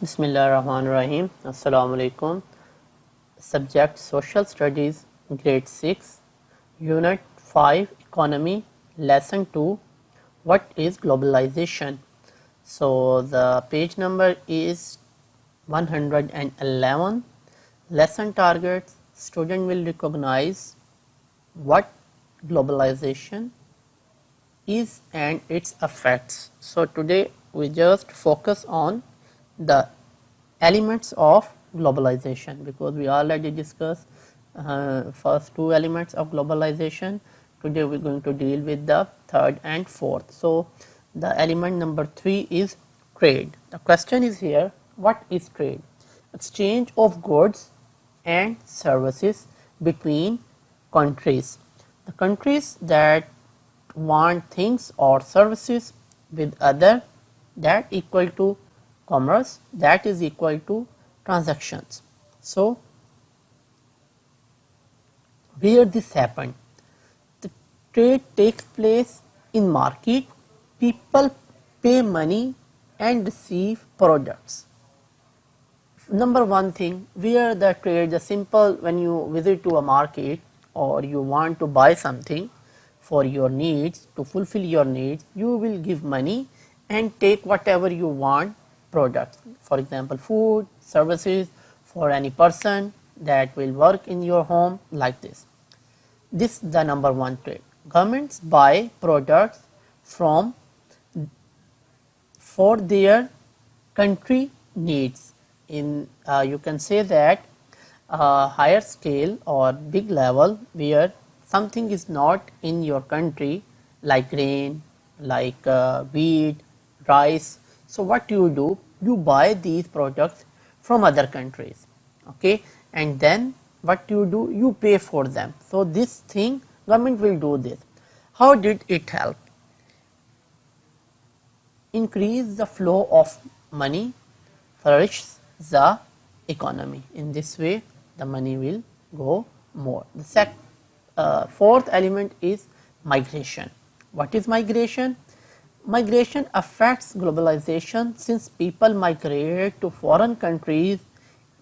Bismillahirrahmanirrahim. Assalamu alaikum. Subject Social Studies, Grade 6, Unit 5, Economy, Lesson 2, What is Globalization? So the page number is 111. Lesson targets: student will recognize what globalization is and its effects. So today we just focus on the elements of globalization, because we already discussed first two elements of globalization. Today we are going to deal with the third and fourth. So the element number 3 is trade. The question is here, what is trade? Exchange of goods and services between countries. The countries that want things or services with other, that equal to commerce, that is equal to transactions. So where this happened, the trade takes place in market. People pay money and receive products. Number one thing, where the trade, the simple, when you visit to a market or you want to buy something for your needs, to fulfill your needs, you will give money and take whatever you want products. For example, food, services for any person that will work in your home, like this. This is the number one trade. Governments buy products from for their country needs. In you can say that higher scale or big level, where something is not in your country, like grain, like wheat, rice. So what you do, you buy these products from other countries, okay, and then what you do, you pay for them. So this thing, government will do this. How did it help? Increase the flow of money, flourish the economy. In this way the money will go more. The fourth element is migration. What is migration? Migration affects globalization, since people migrate to foreign countries,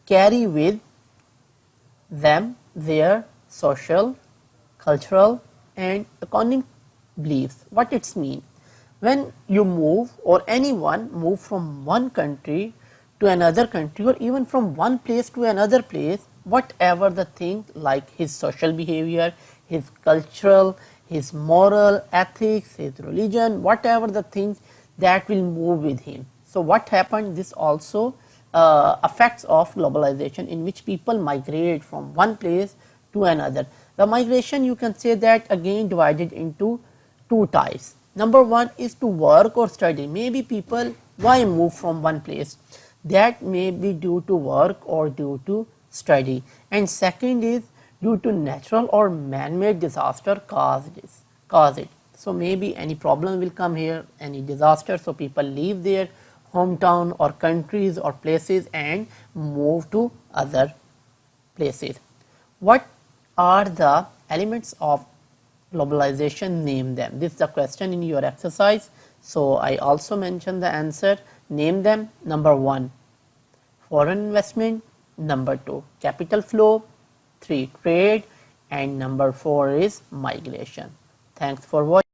carry with them their social, cultural and economic beliefs. What it means? When you move, or anyone move from one country to another country, or even from one place to another place, whatever the thing, like his social behavior, his cultural, his moral, ethics, his religion, whatever the things, that will move with him. So what happened, this also effects of globalization, in which people migrate from one place to another. The migration, you can say that again divided into two types. Number one is to work or study. Maybe people, why move from one place? That may be due to work or due to study. And second is due to natural or man-made disaster cause it. So maybe any problem will come here, any disaster, so people leave their hometown or countries or places and move to other places. What are the elements of globalization? Name them. This is the question in your exercise. So I also mentioned the answer. Name them. Number 1, foreign investment. Number 2, capital flow. 3, trade. And number 4 is migration. Thanks for watching.